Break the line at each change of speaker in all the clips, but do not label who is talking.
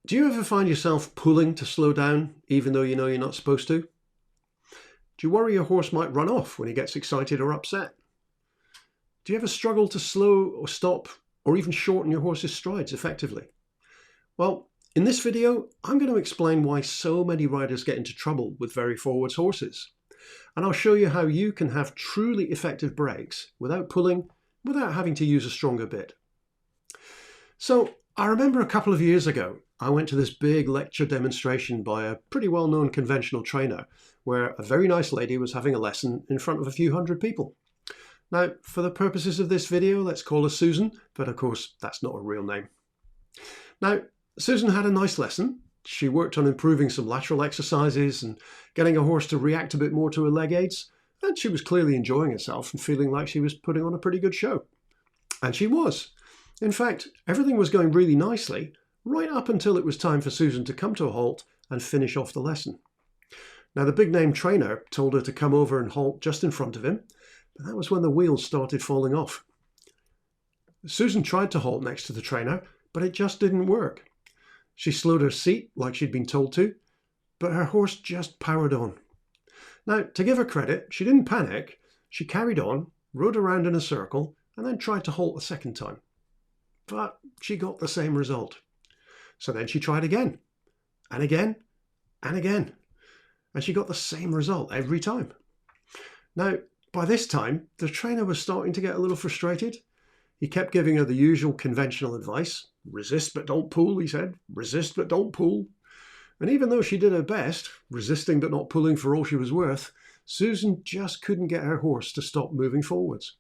Do you ever find yourself pulling to slow down even though you know you're not supposed to? Do you worry your horse might run off when he gets excited or upset? Do you ever struggle to slow or stop or even shorten your horse's strides effectively? Well, in this video, I'm going to explain why so many riders get into trouble with very forwards horses. And I'll show you how you can have truly effective breaks without pulling, without having to use a stronger bit. So I remember a couple of years ago, I went to this big lecture demonstration by a pretty well-known conventional trainer where a very nice lady was having a lesson in front of a few hundred people. Now, for the purposes of this video, let's call her Susan, but of course, that's not a real name. Now, Susan had a nice lesson. She worked on improving some lateral exercises and getting a horse to react a bit more to her leg aids, and she was clearly enjoying herself and feeling like she was putting on a pretty good show. And she was. In fact, everything was going really nicely, right up until it was time for Susan to come to a halt and finish off the lesson. Now, the big-name trainer told her to come over and halt just in front of him, but that was when the wheels started falling off. Susan tried to halt next to the trainer, but it just didn't work. She slowed her seat like she'd been told to, but her horse just powered on. Now, to give her credit, she didn't panic. She carried on, rode around in a circle, and then tried to halt a second time. But she got the same result. So then she tried again, and again, and again, and she got the same result every time. Now, by this time, the trainer was starting to get a little frustrated. He kept giving her the usual conventional advice. Resist but don't pull, he said. Resist but don't pull. And even though she did her best, resisting but not pulling for all she was worth, Susan just couldn't get her horse to stop moving forwards.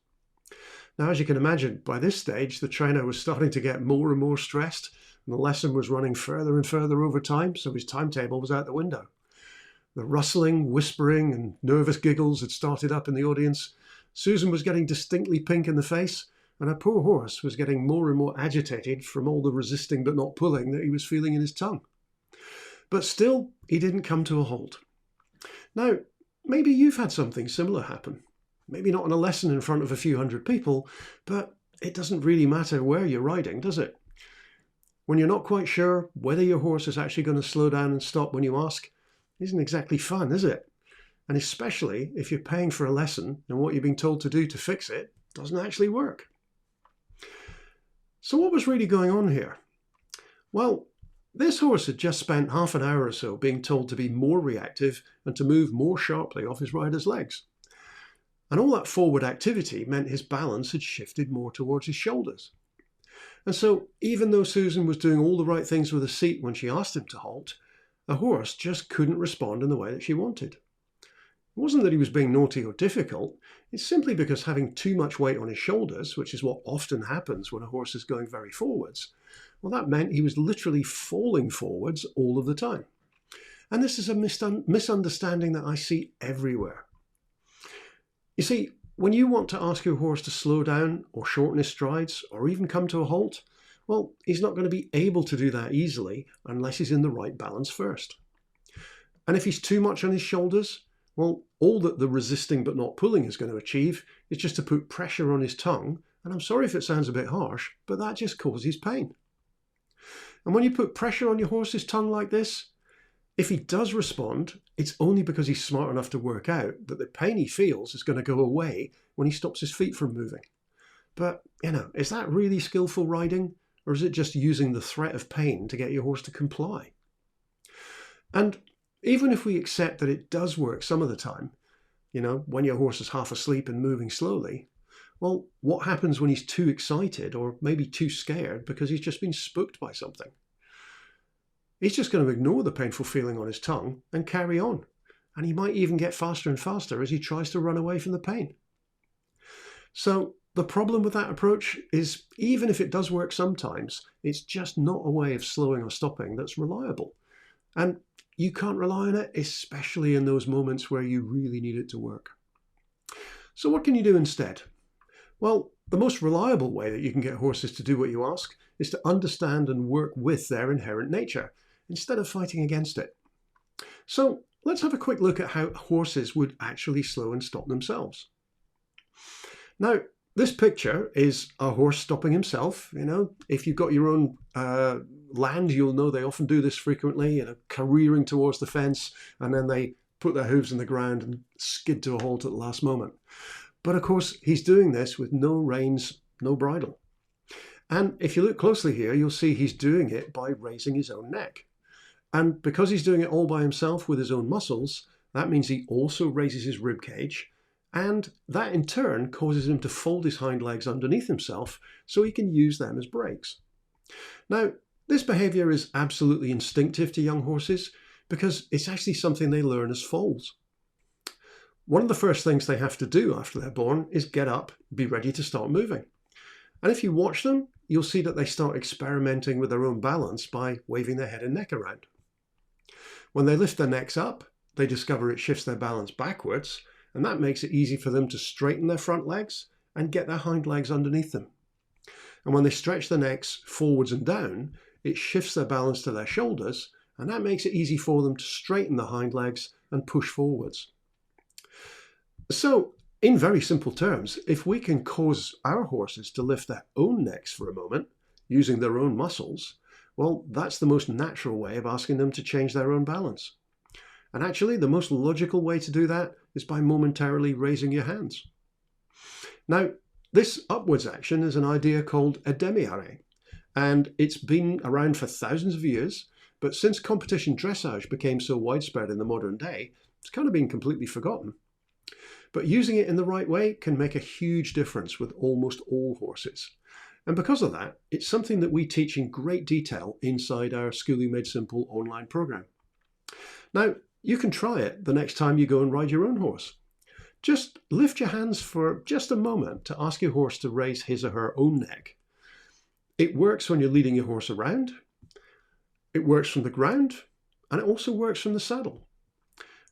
Now, as you can imagine, by this stage, the trainer was starting to get more and more stressed, and the lesson was running further and further over time, so his timetable was out the window. The rustling, whispering, and nervous giggles had started up in the audience. Susan was getting distinctly pink in the face, and her poor horse was getting more and more agitated from all the resisting but not pulling that he was feeling in his tongue. But still, he didn't come to a halt. Now, maybe you've had something similar happen. Maybe not in a lesson in front of a few hundred people, but it doesn't really matter where you're riding, does it? When you're not quite sure whether your horse is actually going to slow down and stop when you ask, isn't exactly fun, is it? And especially if you're paying for a lesson and what you're being told to do to fix it doesn't actually work. So what was really going on here? Well, this horse had just spent half an hour or so being told to be more reactive and to move more sharply off his rider's legs. And all that forward activity meant his balance had shifted more towards his shoulders. And so even though Susan was doing all the right things with the seat when she asked him to halt, the horse just couldn't respond in the way that she wanted. It wasn't that he was being naughty or difficult, it's simply because having too much weight on his shoulders, which is what often happens when a horse is going very forwards, well, that meant he was literally falling forwards all of the time. And this is a misunderstanding that I see everywhere. You see, when you want to ask your horse to slow down or shorten his strides or even come to a halt, well, he's not going to be able to do that easily unless he's in the right balance first. And if he's too much on his shoulders, well, all that the resisting but not pulling is going to achieve is just to put pressure on his tongue, and I'm sorry if it sounds a bit harsh, but that just causes pain. And when you put pressure on your horse's tongue like this, if he does respond, it's only because he's smart enough to work out that the pain he feels is going to go away when he stops his feet from moving. But, is that really skillful riding? Or is it just using the threat of pain to get your horse to comply? And even if we accept that it does work some of the time, when your horse is half asleep and moving slowly, well, what happens when he's too excited or maybe too scared because he's just been spooked by something? He's just going to ignore the painful feeling on his tongue and carry on. And he might even get faster and faster as he tries to run away from the pain. So the problem with that approach is even if it does work sometimes, it's just not a way of slowing or stopping that's reliable. And you can't rely on it, especially in those moments where you really need it to work. So what can you do instead? Well, the most reliable way that you can get horses to do what you ask is to understand and work with their inherent nature instead of fighting against it. So let's have a quick look at how horses would actually slow and stop themselves. Now, This picture is a horse stopping himself. You know, if you've got your own land, you'll know they often do this frequently, careering towards the fence, and then they put their hooves in the ground and skid to a halt at the last moment. But of course, he's doing this with no reins, no bridle. And if you look closely here, you'll see he's doing it by raising his own neck. And because he's doing it all by himself with his own muscles, that means he also raises his rib cage, and that in turn causes him to fold his hind legs underneath himself so he can use them as brakes. Now, this behavior is absolutely instinctive to young horses because it's actually something they learn as foals. One of the first things they have to do after they're born is get up, be ready to start moving. And if you watch them, you'll see that they start experimenting with their own balance by waving their head and neck around. When they lift their necks up, they discover it shifts their balance backwards, and that makes it easy for them to straighten their front legs and get their hind legs underneath them. And when they stretch their necks forwards and down, it shifts their balance to their shoulders, and that makes it easy for them to straighten the hind legs and push forwards. So, in very simple terms, if we can cause our horses to lift their own necks for a moment, using their own muscles, well, that's the most natural way of asking them to change their own balance. And actually, the most logical way to do that is by momentarily raising your hands. Now, this upwards action is an idea called a demi-arrêt, and it's been around for thousands of years, but since competition dressage became so widespread in the modern day, it's kind of been completely forgotten. But using it in the right way can make a huge difference with almost all horses. And because of that, it's something that we teach in great detail inside our Schooling Made Simple online program. Now, you can try it the next time you go and ride your own horse. Just lift your hands for just a moment to ask your horse to raise his or her own neck. It works when you're leading your horse around, it works from the ground, and it also works from the saddle.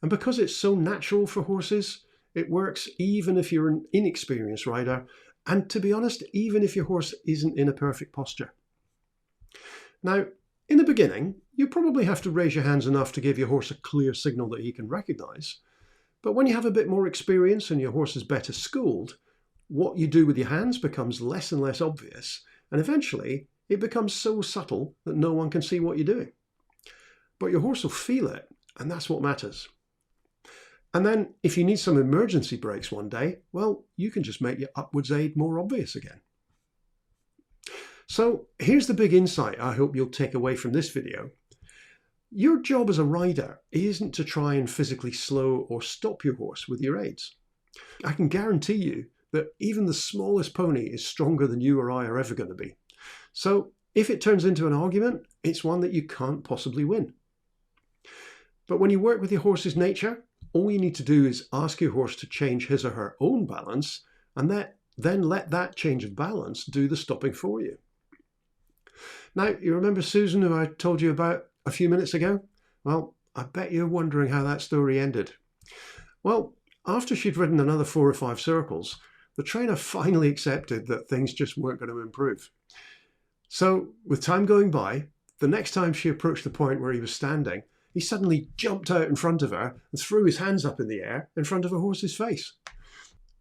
And because it's so natural for horses, it works even if you're an inexperienced rider, and to be honest, even if your horse isn't in a perfect posture. Now, in the beginning, you probably have to raise your hands enough to give your horse a clear signal that he can recognize. But when you have a bit more experience and your horse is better schooled, what you do with your hands becomes less and less obvious, and eventually it becomes so subtle that no one can see what you're doing. But your horse will feel it, and that's what matters. And then, if you need some emergency brakes one day, well, you can just make your upwards aid more obvious again. So here's the big insight I hope you'll take away from this video. Your job as a rider isn't to try and physically slow or stop your horse with your aids. I can guarantee you that even the smallest pony is stronger than you or I are ever going to be. So if it turns into an argument, it's one that you can't possibly win. But when you work with your horse's nature, all you need to do is ask your horse to change his or her own balance, and then let that change of balance do the stopping for you. Now, you remember Susan, who I told you about a few minutes ago? Well, I bet you're wondering how that story ended. Well, after she'd ridden another 4 or 5 circles, the trainer finally accepted that things just weren't going to improve. So, with time going by, the next time she approached the point where he was standing, he suddenly jumped out in front of her and threw his hands up in the air in front of her horse's face.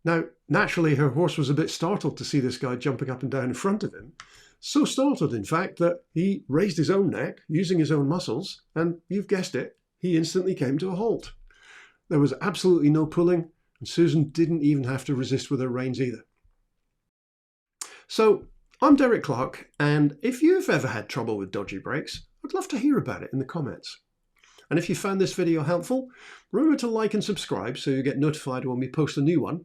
Now, naturally, her horse was a bit startled to see this guy jumping up and down in front of him. So startled, in fact, that he raised his own neck using his own muscles, and you've guessed it, he instantly came to a halt. There was absolutely no pulling, and Susan didn't even have to resist with her reins either. So, I'm Derek Clark, and if you've ever had trouble with dodgy brakes, I'd love to hear about it in the comments. And if you found this video helpful, remember to like and subscribe so you get notified when we post a new one.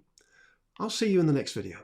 I'll see you in the next video.